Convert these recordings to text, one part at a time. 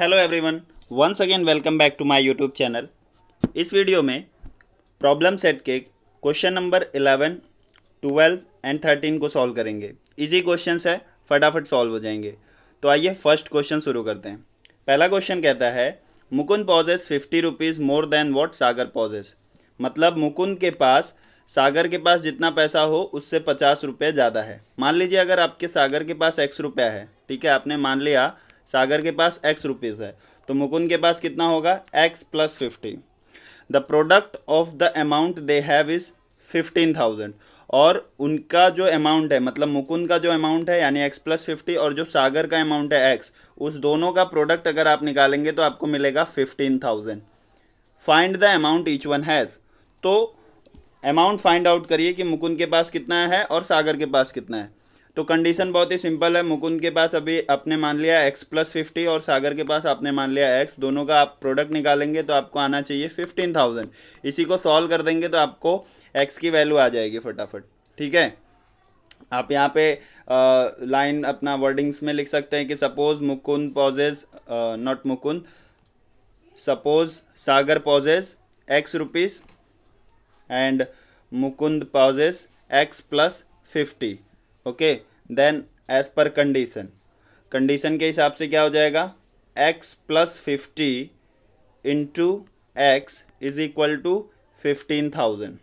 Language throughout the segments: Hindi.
Hello everyone, once again welcome back to my YouTube channel. इस वीडियो में प्रॉब्लम सेट के क्वेश्चन नंबर 11, 12 एंड 13 को सॉल्व करेंगे। इजी क्वेश्चंस है, फटाफट सॉल्व हो जाएंगे। तो आइए फर्स्ट क्वेश्चन शुरू करते हैं। पहला क्वेश्चन कहता है Mukund possesses 50 rupees more than what Sagar possesses. मतलब मुकुंद के पास सागर के पास जितना पैसा हो उससे 50 रुपये ज़्यादा है। मान लीजिए अगर आपके सागर के पास x रुपया है, ठीक है, आपने मान लिया सागर के पास x रुपीज़ है, तो मुकुंद के पास कितना होगा x plus 50। The product of the amount they have is 15,000। और उनका जो अमाउंट है, मतलब मुकुंद का जो अमाउंट है यानी x प्लस 50 और जो सागर का अमाउंट है x, उस दोनों का प्रोडक्ट अगर आप निकालेंगे तो आपको मिलेगा 15,000। Find the amount each one has. तो अमाउंट फाइंड आउट करिए कि मुकुंद के पास कितना है और सागर के पास कितना है। तो कंडीशन बहुत ही सिंपल है। मुकुंद के पास अभी आपने मान लिया x प्लस 50 और सागर के पास आपने मान लिया x, दोनों का आप प्रोडक्ट निकालेंगे तो आपको आना चाहिए 15,000। इसी को सॉल्व कर देंगे तो आपको x की वैल्यू आ जाएगी फटाफट। ठीक है, आप यहाँ पे लाइन अपना वर्डिंग्स में लिख सकते हैं कि suppose Mukund possesses, not Mukund, suppose Sagar possesses x rupees and Mukund pauses x plus 50। Okay, then as per condition के हिसाब से क्या हो जाएगा, x plus 50 into x is equal to 15,000।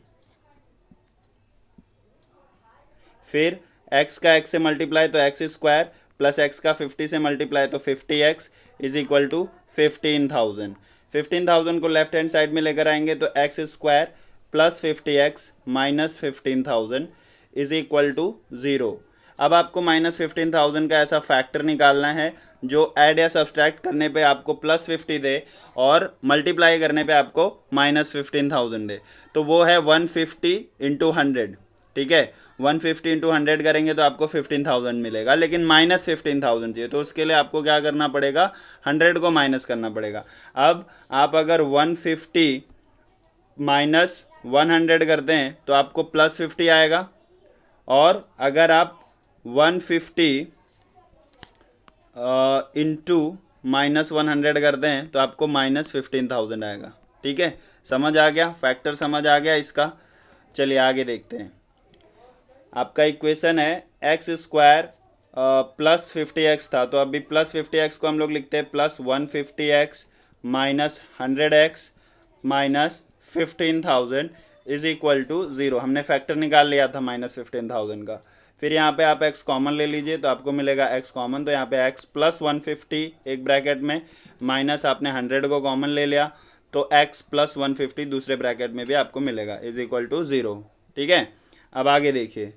फिर x का x से मल्टीप्लाई तो x स्क्वायर प्लस x का 50 से मल्टीप्लाई तो 50x इज इक्वल टू 15,000। 15,000 को लेफ्ट हैंड साइड में लेकर आएंगे तो x square plus 50x minus 15,000 is equal to 0। अब आपको माइनस 15,000 का ऐसा फैक्टर निकालना है जो ऐड या सब्सट्रैक्ट करने पे आपको प्लस 50 दे और मल्टीप्लाई करने पे आपको माइनस 15,000 दे। तो वो है 150 इंटू 100। ठीक है, 150 इंटू 100 करेंगे तो आपको 15,000 मिलेगा, लेकिन माइनस 15,000 चाहिए तो उसके लिए आपको क्या करना पड़ेगा, 100 को माइनस करना पड़ेगा। अब आप अगर 150 माइनस 100 करते हैं तो आपको प्लस 50 आएगा, और अगर आप 150 इंटू माइनस 100 करते हैं तो आपको माइनस 15,000 आएगा। ठीक है, समझ आ गया, फैक्टर समझ आ गया इसका। चलिए आगे देखते हैं। आपका इक्वेशन है एक्स स्क्वायर प्लस 50x था, तो अभी प्लस 50x को हम लोग लिखते हैं plus 150x minus 100x minus 15,000 is equal to 0। हमने फैक्टर निकाल लिया था माइनस 15,000 का। फिर यहाँ पे आप x कॉमन ले लीजिए तो आपको मिलेगा x कॉमन, तो यहाँ पे x प्लस 150 एक ब्रैकेट में माइनस आपने 100 को कॉमन ले लिया तो x प्लस 150 दूसरे ब्रैकेट में भी आपको मिलेगा इज इक्वल टू 0। ठीक है, अब आगे देखिए,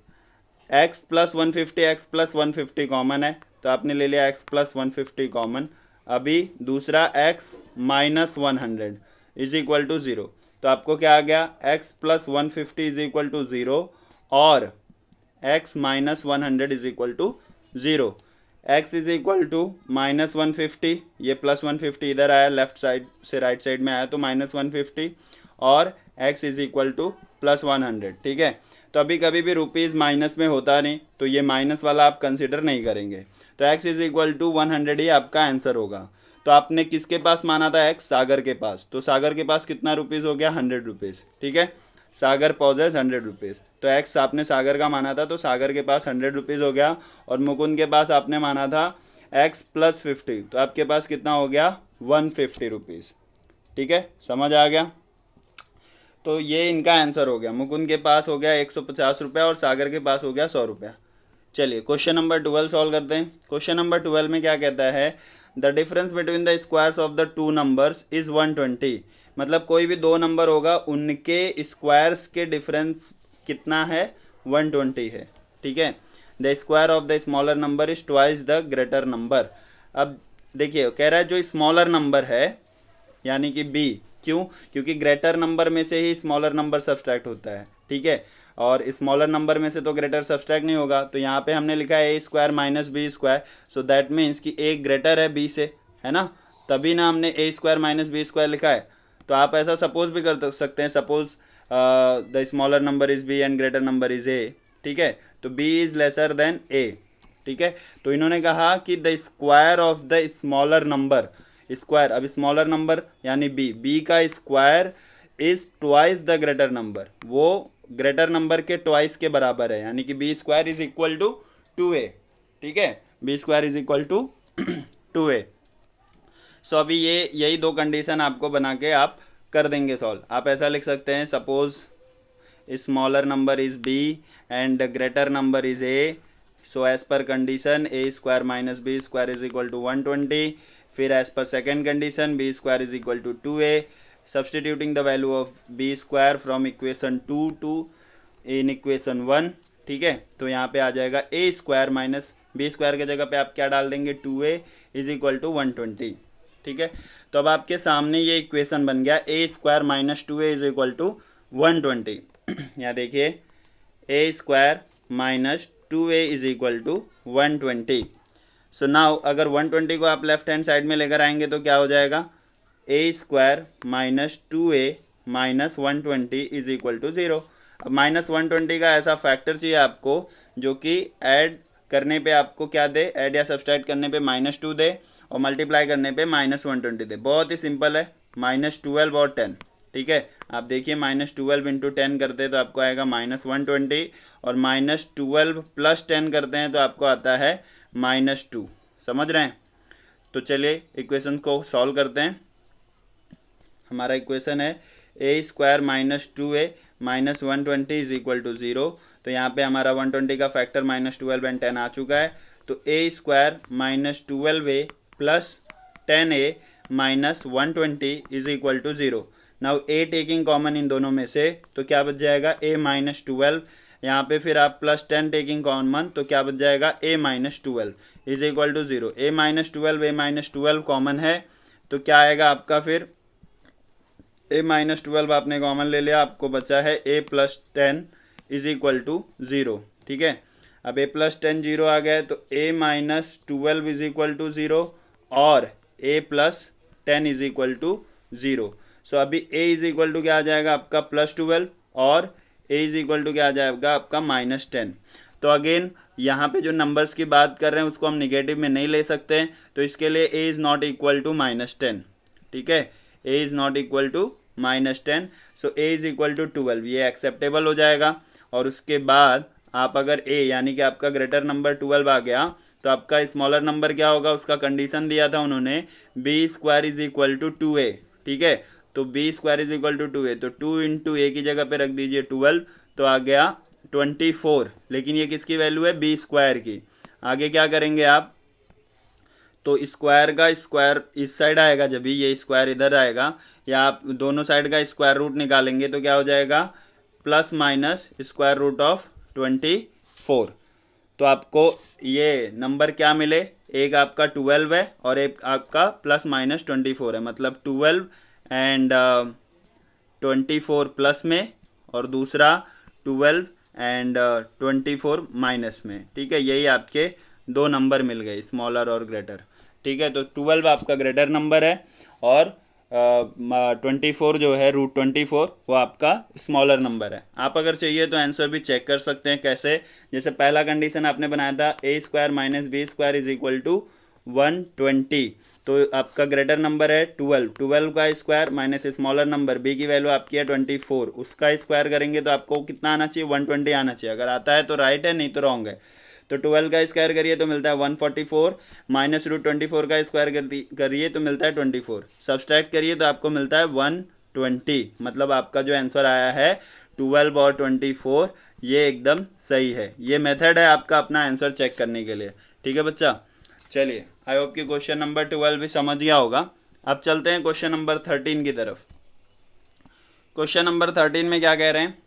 x plus 150 x plus 150 common है तो आपने ले लिया x प्लस 150 कॉमन। अभी दूसरा x minus 100 is equal to 0, तो आपको क्या आ गया, x plus 150 is equal to 0 और x minus 100 is equal to 0। x is equal to minus 150, ये प्लस 150 इधर आया, लेफ्ट साइड से राइट साइड में आया तो माइनस 150, और x is equal to plus 100। ठीक है, तो अभी कभी भी रुपीज़ माइनस में होता नहीं तो ये माइनस वाला आप कंसिडर नहीं करेंगे, तो x इज इक्वल टू 100 ही आपका आंसर होगा। तो आपने किसके पास माना था x, सागर के पास, तो सागर के पास कितना रुपीज़ हो गया, 100 रुपीज़। ठीक है, सागर पॉजेस 100 रुपीज़, तो x आपने सागर का माना था तो सागर के पास 100 रुपीज़ हो गया, और मुकुंद के पास आपने माना था x प्लस 50, तो आपके पास कितना हो गया, 150 रुपीज़। ठीक है, समझ आ गया। तो ये इनका आंसर हो गया, मुकुंद के पास हो गया 150 रुपया और सागर के पास हो गया 100 रुपया। चलिए क्वेश्चन नंबर 12 सॉल्व करते हैं। क्वेश्चन नंबर 12 में क्या कहता है, the difference between the squares of the two numbers is 120। मतलब कोई भी दो नंबर होगा उनके स्क्वायर्स के डिफरेंस कितना है, 120 है। ठीक है, the square of the smaller number is twice the greater number. अब देखिए कह रहा है जो स्मॉलर नंबर है यानी कि b, क्यों, क्योंकि ग्रेटर नंबर में से ही स्मॉलर नंबर सब्सट्रैक्ट होता है। ठीक है, और स्मॉलर नंबर में से तो ग्रेटर सब्सट्रैक्ट नहीं होगा, तो यहाँ पे हमने लिखा है A square minus B square, so that means कि ए ग्रेटर है बी से, है ना, तभी ना हमने ए स्क्वायर माइनस बी स्क्वायर लिखा है। तो आप ऐसा सपोज भी कर सकते हैं, suppose the smaller number is B and greater number is A. ठीक है, तो B is lesser than A. ठीक है, तो इन्होंने कहा कि the square of the smaller number, square, अब स्मॉलर नंबर यानी बी का square is twice the greater number, वो ग्रेटर नंबर के ट्वाइस के बराबर है, यानी कि B square is equal to 2a। ठीक है, B square is equal to 2a। So अभी ये यही दो कंडीशन आपको बना के आप कर देंगे सॉल्व। आप ऐसा लिख सकते हैं, suppose smaller number is b and greater number is a, so as per condition a square minus B square is equal to 120। फिर as per second condition b square is equal to 2a, substituting the value of b square from equation 2 to in equation 1। ठीक है, तो यहाँ पे आ जाएगा a square minus B square के जगह पे आप क्या डाल देंगे, 2a इज इक्वल टू 120। ठीक है, तो अब आपके सामने ये इक्वेशन बन गया a square minus 2a is equal to 120। यहाँ देखिए a square minus 2a is equal to 120। So now अगर 120 को आप लेफ्ट हैंड साइड में लेकर आएंगे तो क्या हो जाएगा, a square minus 2a minus 120 is equal to 0। अब माइनस 120 का ऐसा फैक्टर चाहिए आपको जो कि ऐड करने पे आपको क्या दे, ऐड या सब्सट्रैक्ट करने पे -2 दे और मल्टीप्लाई करने पे -120 दे। बहुत ही सिंपल है, -12 और 10। ठीक है, आप देखिए -12 इंटू 10 करते हैं तो आपको आएगा -120 और -12 प्लस 10 करते हैं तो आपको आता है -2। समझ रहे हैं? तो चलिए इक्वेशन को सॉल्व करते हैं। हमारा इक्वेशन है a square minus 2a minus 120 is equal to 0। तो यहाँ पे हमारा 120 का फैक्टर -12 एंड 10 आ चुका है, तो a square minus 12a plus 10a minus 120 is equal to 0। Now a taking common इन दोनों में से तो क्या बच जाएगा, a माइनस 12। यहाँ पे फिर आप प्लस 10 टेकिंग कॉमन तो क्या बच जाएगा, a minus 12 is equal to 0। a minus 12 common है तो क्या आएगा आपका, फिर a माइनस 12 आपने कॉमन ले लिया, आपको बचा है a plus 10 is equal to 0। ठीक है, अब a प्लस 10 0 आ गया तो a minus 12 is equal to 0 और a plus 10 is equal to 0। So अभी a इज इक्वल टू क्या आ जाएगा आपका +12 और a इज इक्वल टू क्या आ जाएगा आपका -10। तो अगेन यहाँ पे जो नंबर्स की बात कर रहे हैं उसको हम निगेटिव में नहीं ले सकते हैं, तो इसके लिए a is not equal to -10। ठीक है, a is not equal to -10, so a is equal to 12, ये एक्सेप्टेबल हो जाएगा। और उसके बाद आप अगर a यानी कि आपका ग्रेटर नंबर 12 आ गया तो आपका स्मॉलर नंबर क्या होगा, उसका कंडीशन दिया था उन्होंने b square is equal to 2a। ठीक है, तो b square is equal to 2a, तो 2 इंटू a की जगह पे रख दीजिए 12, तो आ गया 24। लेकिन ये किसकी वैल्यू है, b स्क्वायर की। आगे क्या करेंगे आप, तो स्क्वायर का स्क्वायर इस साइड आएगा, जब भी ये स्क्वायर इधर आएगा या आप दोनों साइड का स्क्वायर रूट निकालेंगे तो क्या हो जाएगा, plus minus square root of 24। तो आपको ये नंबर क्या मिले, एक आपका 12 है और एक आपका +-24 है, मतलब 12 एंड 24 प्लस में और दूसरा 12 एंड 24 माइनस में। ठीक है, यही आपके दो नंबर मिल गए, स्मॉलर और ग्रेटर। ठीक है, तो 12 आपका ग्रेटर नंबर है और 24 जो है √24 वो आपका स्मॉलर नंबर है। आप अगर चाहिए तो आंसर भी चेक कर सकते हैं, कैसे, जैसे पहला कंडीशन आपने बनाया था a square minus B square is equal to 120, तो आपका ग्रेटर नंबर है 12 का square minus smaller number b की वैल्यू आपकी है 24, उसका स्क्वायर करेंगे तो आपको कितना आना चाहिए, 120 आना चाहिए। अगर आता है तो राइट है, नहीं तो रॉन्ग है। तो 12 का स्क्वायर करिए तो मिलता है 144, माइनस √24 का स्क्वायर करिए तो मिलता है 24, सब्सट्रैक्ट करिए तो आपको मिलता है 120। मतलब आपका जो आंसर आया है 12 और 24 ये एकदम सही है। ये मेथड है आपका अपना आंसर चेक करने के लिए। ठीक है बच्चा, चलिए आई होप कि क्वेश्चन नंबर 12 भी समझ गया होगा। अब चलते हैं क्वेश्चन नंबर 13 की तरफ। क्वेश्चन नंबर 13 में क्या कह रहे हैं,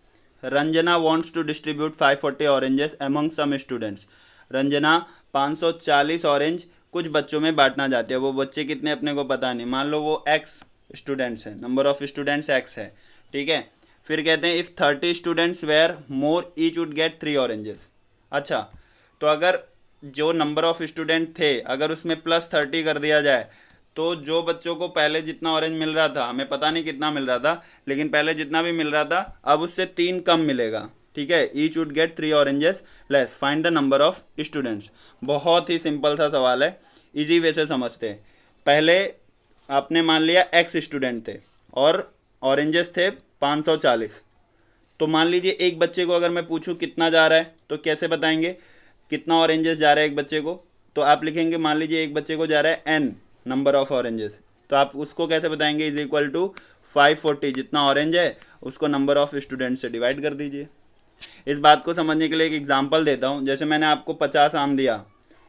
Ranjana wants to distribute 540 oranges among some students. Ranjana 540 orange कुछ बच्चों में बांटना चाहती है। वो बच्चे कितने अपने को पता नहीं, मान लो वो x स्टूडेंट्स हैं, नंबर ऑफ स्टूडेंट्स x है। ठीक है, फिर कहते हैं if 30 students were more each would get 3 oranges. अच्छा, तो अगर जो नंबर ऑफ स्टूडेंट थे अगर उसमें +30 कर दिया जाए तो जो बच्चों को पहले जितना ऑरेंज मिल रहा था, हमें पता नहीं कितना मिल रहा था, लेकिन पहले जितना भी मिल रहा था अब उससे 3 कम मिलेगा। ठीक है, each would get 3 oranges less, find the number of students. बहुत ही सिंपल सा सवाल है, इजी वे से समझते हैं। पहले आपने मान लिया x स्टूडेंट थे और ऑरेंजेस थे 540। तो मान लीजिए एक बच्चे को अगर मैं पूछूं कितना जा रहा है तो कैसे बताएंगे, कितना ऑरेंजेस जा रहा है एक बच्चे को, तो आप लिखेंगे मान लीजिए एक बच्चे को जा रहा है n नंबर ऑफ ऑरेंजेस, तो आप उसको कैसे बताएंगे, इज इक्वल टू 540, जितना ऑरेंज है उसको नंबर ऑफ स्टूडेंट से डिवाइड कर दीजिए। इस बात को समझने के लिए एक एग्जांपल देता हूँ। जैसे मैंने आपको 50 आम दिया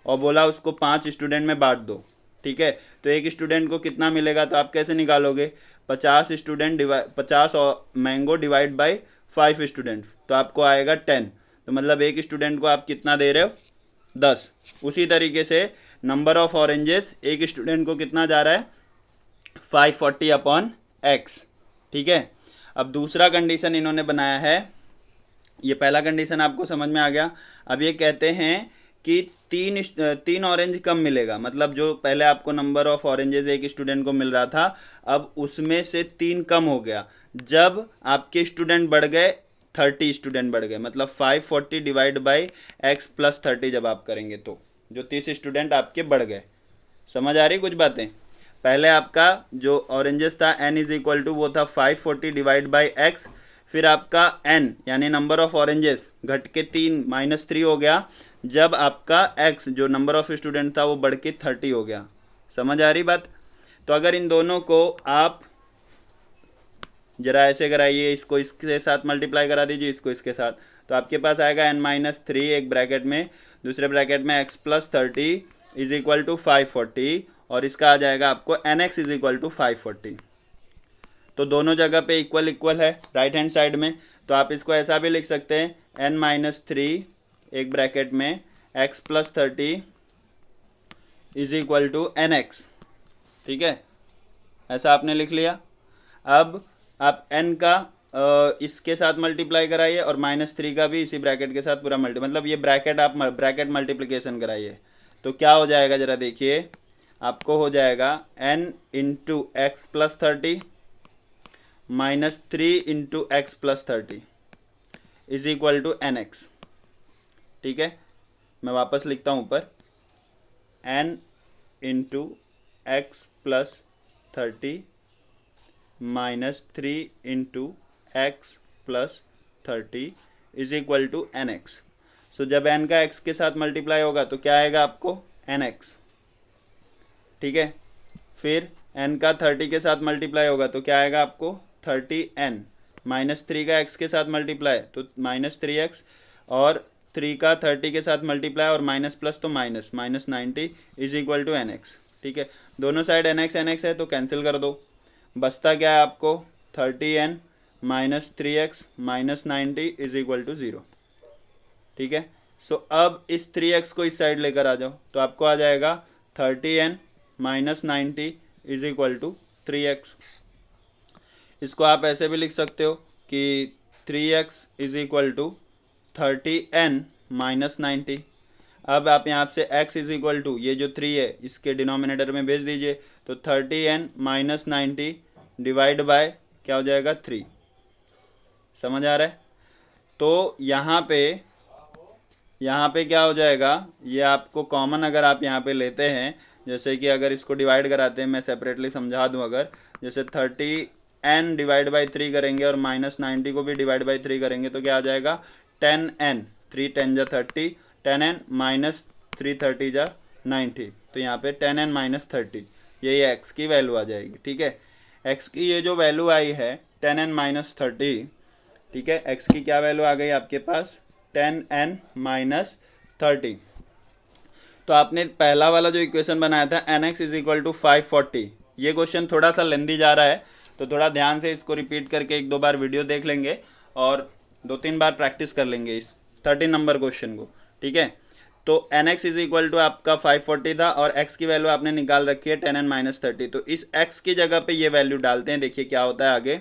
और बोला उसको 5 स्टूडेंट में बांट दो, ठीक है, तो एक स्टूडेंट को कितना मिलेगा, तो आप कैसे निकालोगे, 50 मैंगो डिवाइड बाई 5 स्टूडेंट्स, तो आपको आएगा 10। तो मतलब एक स्टूडेंट को आप कितना दे रहे हो, 10। उसी तरीके से नंबर ऑफ ऑरेंजेस एक स्टूडेंट को कितना जा रहा है, 540 अपॉन एक्स, ठीक है। अब दूसरा कंडीशन इन्होंने बनाया है, ये पहला कंडीशन आपको समझ में आ गया। अब ये कहते हैं कि तीन ऑरेंज कम मिलेगा, मतलब जो पहले आपको नंबर ऑफ ऑरेंजेस एक स्टूडेंट को मिल रहा था अब उसमें से 3 कम हो गया जब आपके स्टूडेंट बढ़ गए, 30 स्टूडेंट बढ़ गए, मतलब 540 डिवाइड बाई एक्स प्लस 30 जब आप करेंगे तो जो 30 स्टूडेंट आपके बढ़ गए। समझ आ रही कुछ बातें, पहले आपका जो ऑरेंजेस था n इज इक्वल टू वो था 540 डिवाइड बाई एक्स, फिर आपका n यानी नंबर ऑफ ऑरेंजेस घट के 3 -3 हो गया जब आपका x जो नंबर ऑफ स्टूडेंट था वो बढ़ के 30 हो गया। समझ आ रही बात। तो अगर इन दोनों को आप जरा ऐसे कराइए, इसको इसके साथ मल्टीप्लाई करा दीजिए, इसको इसके साथ, तो आपके पास आएगा n-3 एक ब्रैकेट में, दूसरे ब्रैकेट में x plus 30 is equal to 540 और इसका आ जाएगा आपको nx इज इक्वल टू 540। तो दोनों जगह पे इक्वल इक्वल है राइट हैंड साइड में, तो आप इसको ऐसा भी लिख सकते हैं n-3 एक ब्रैकेट में x plus 30 is equal to nx, ठीक है, ऐसा आपने लिख लिया। अब आप n का इसके साथ मल्टीप्लाई कराइए और -3 का भी इसी ब्रैकेट के साथ पूरा मतलब ये ब्रैकेट आप ब्रैकेट मल्टीप्लिकेशन कराइए, तो क्या हो जाएगा जरा देखिए, आपको हो जाएगा n into x plus 30 -3 into x plus 30 is equal to nx, ठीक है। मैं वापस लिखता हूँ ऊपर, n into x plus 30 -3 into x plus 30 is equal to nx। So जब n का x के साथ मल्टीप्लाई होगा तो क्या आएगा आपको nx, ठीक है। फिर n का 30 के साथ मल्टीप्लाई होगा तो क्या आएगा आपको 30n, -3 का x के साथ मल्टीप्लाई तो -3x और 3 का 30 के साथ मल्टीप्लाई और माइनस प्लस तो minus -90 is equal to nx, ठीक है। दोनों साइड nx nx है तो कैंसिल कर दो, बचता क्या है आपको 30n -3x -90 is equal to 0, ठीक है। सो अब इस 3x को इस साइड लेकर आ जाओ तो आपको आ जाएगा 30n -90 is equal to 3x। इसको आप ऐसे भी लिख सकते हो कि 3x is equal to 30n -90। अब आप यहाँ से x इज इक्वल टू ये जो 3 है इसके डिनोमिनेटर में भेज दीजिए, तो 30n -90 डिवाइड बाय क्या हो जाएगा 3। समझ आ रहा है। तो यहाँ पे क्या हो जाएगा, ये आपको कॉमन अगर आप यहाँ पे लेते हैं, जैसे कि अगर इसको डिवाइड कराते हैं, मैं सेपरेटली समझा दूँ, अगर जैसे 30n डिवाइड बाई 3 करेंगे और -90 को भी डिवाइड बाई 3 करेंगे तो क्या आ जाएगा 10n, 3 10 जा 30, 10n -3 30 जा 90, तो यहाँ पे 10n -30 यही एक्स की वैल्यू आ जाएगी, ठीक है। एक्स की ये जो वैल्यू आई है 10n -30, ठीक है, एक्स की क्या वैल्यू आ गई आपके पास 10n -30। तो आपने पहला वाला जो इक्वेशन बनाया था nx इज इक्वल टू 540, ये क्वेश्चन थोड़ा सा लेंदी जा रहा है तो थोड़ा ध्यान से इसको रिपीट करके 1-2 बार वीडियो देख लेंगे और 2-3 बार प्रैक्टिस कर लेंगे इस 13 नंबर क्वेश्चन को, ठीक है। तो nx इज इक्वल टू आपका 540 था और x की वैल्यू आपने निकाल रखी है 10n -30, तो इस x की जगह पे ये वैल्यू डालते हैं, देखिए क्या होता है आगे,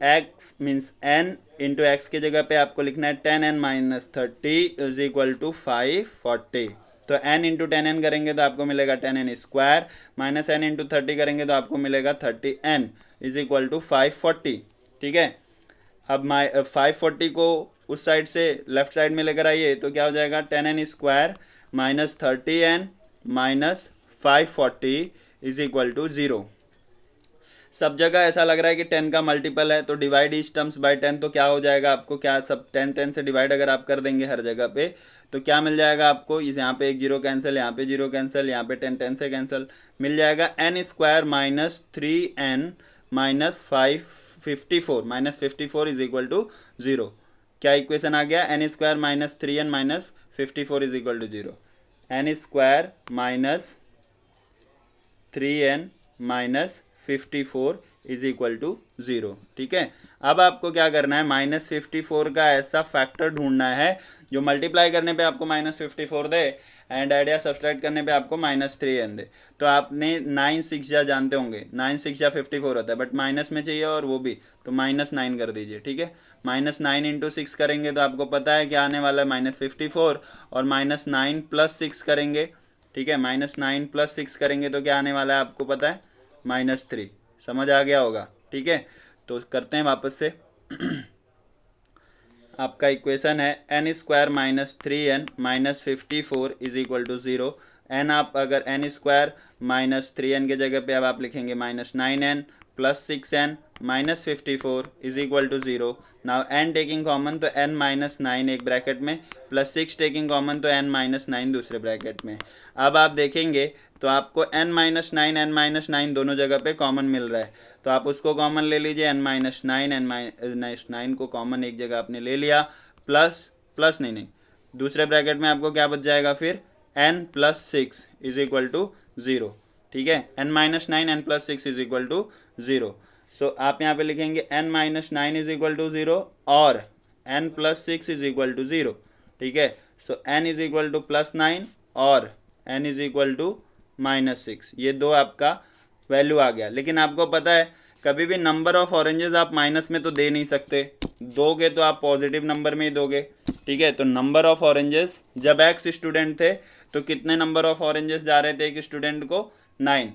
x means n into x की जगह पे आपको लिखना है 10n -30 इज इक्वल टू 540, तो n इंटू 10n करेंगे तो आपको मिलेगा 10n square, minus n into 30 करेंगे तो आपको मिलेगा 30n इज इक्वल टू 540, ठीक है। अब 540 को उस साइड से लेफ्ट साइड में लेकर आइए तो क्या हो जाएगा 10n square -30n -540 is equal to 0। सब जगह ऐसा लग रहा है कि 10 का मल्टीपल है, तो डिवाइड ईच टर्म्स बाय 10, तो क्या हो जाएगा आपको, क्या सब 10 से डिवाइड अगर आप कर देंगे हर जगह पे तो क्या मिल जाएगा आपको, इस यहाँ पे एक जीरो कैंसिल, यहाँ पे जीरो कैंसिल, यहाँ पे 10 से कैंसिल, मिल जाएगा n square minus 3n minus 54 is equal to 0। क्या इक्वेशन आ गया, n square minus 3n minus 54 is equal to 0। n square minus 3n minus 54 is equal to 0। ठीक है, अब आपको क्या करना है, माइनस 54 का ऐसा फैक्टर ढूंढना है जो मल्टीप्लाई करने पे आपको माइनस 54 दे एंड ऐड या सब्सट्रैक्ट करने पे आपको माइनस 3n दे। तो आपने 9 6 या जानते होंगे, 9 6 या 54 होता है, बट माइनस में चाहिए और वो भी, तो माइनस 9 कर दीजिए। ठीक है, माइनस 9 इंटू 6 करेंगे तो आपको पता है क्या आने वाला है, माइनस 54, और माइनस 9 प्लस 6 करेंगे। ठीक है, माइनस 9 प्लस 6 करेंगे तो क्या आने वाला है आपको पता है, -3। समझ आ गया होगा। ठीक है, तो करते हैं वापस से। आपका इक्वेशन है n square minus 3n minus 54 is equal to 0। n आप अगर n स्क्वायर माइनस 3n के जगह पे अब आप लिखेंगे minus 9n plus 6n minus 54 is equal to 0। Now n taking common तो n माइनस 9 एक ब्रैकेट में, प्लस 6 टेकिंग कॉमन तो n माइनस 9 दूसरे ब्रैकेट में। अब आप देखेंगे तो आपको n माइनस 9 दोनों जगह पे कॉमन मिल रहा है, तो आप उसको कॉमन ले लीजिए, n माइनस 9 को कॉमन एक जगह आपने ले लिया, प्लस नहीं दूसरे ब्रैकेट में आपको क्या बच जाएगा फिर, n plus 6 is equal to 0। ठीक है, n minus 9 n plus 6 is equal to 0। So आप यहाँ पे लिखेंगे n minus 9 is equal to 0 और n plus 6 is equal to 0। ठीक है, so n is equal to plus 9 और n is equal to minus 6, ये दो आपका वैल्यू आ गया। लेकिन आपको पता है कभी भी नंबर ऑफ ऑरेंजेस आप माइनस में तो दे नहीं सकते, दोगे तो आप पॉजिटिव नंबर में ही दोगे। ठीक है, तो नंबर ऑफ ऑरेंजेस जब x स्टूडेंट थे तो कितने नंबर ऑफ ऑरेंजेस जा रहे थे एक स्टूडेंट को, 9।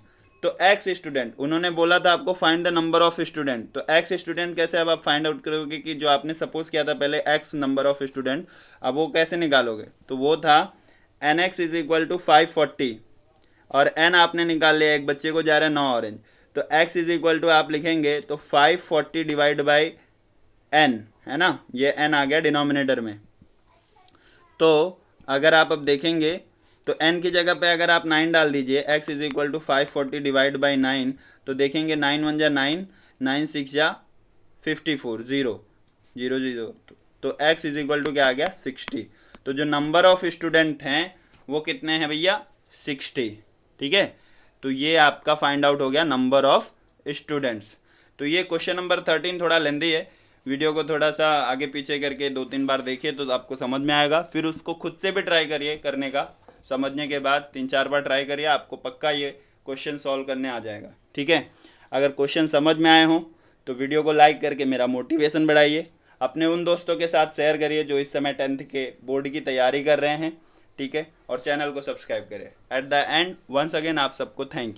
तो x स्टूडेंट, उन्होंने बोला था आपको find the number of student, तो x स्टूडेंट कैसे अब आप फाइंड आउट करोगे कि जो आपने सपोज किया था पहले x नंबर ऑफ स्टूडेंट, अब वो कैसे निकालोगे, तो वो था nx इज इक्वल टू 540 और n आपने निकाल लिया, एक बच्चे को जा रहा है 9 ऑरेंज, तो x इज इक्वल टू आप लिखेंगे तो 540 डिवाइड बाई n, है ना, ये n आ गया डिनोमिनेटर में। तो अगर आप अब देखेंगे तो n की जगह पे अगर आप 9 डाल दीजिए, x is equal to 540 divide by 9, तो देखेंगे 9 1 जा 9, 9 6 जा 54, 0 0 0, तो x इज इक्वल टू क्या आ गया, 60। तो जो नंबर ऑफ स्टूडेंट हैं वो कितने हैं भैया, 60। ठीक है, तो ये आपका फाइंड आउट हो गया नंबर ऑफ स्टूडेंट्स। तो ये क्वेश्चन नंबर 13 थोड़ा लेंदी है, वीडियो को थोड़ा सा आगे पीछे करके 2-3 बार देखिए तो आपको समझ में आएगा, फिर उसको खुद से भी ट्राई करिए करने का, समझने के बाद 3-4 बार ट्राई करिए, आपको पक्का ये क्वेश्चन सॉल्व करने आ जाएगा। ठीक है, अगर क्वेश्चन समझ में आए हों तो वीडियो को लाइक करके मेरा मोटिवेशन बढ़ाइए, अपने उन दोस्तों के साथ शेयर करिए जो इस समय 10th के बोर्ड की तैयारी कर रहे हैं। ठीक है, और चैनल को सब्सक्राइब करें। At the end once again आप सबको थैंक यू।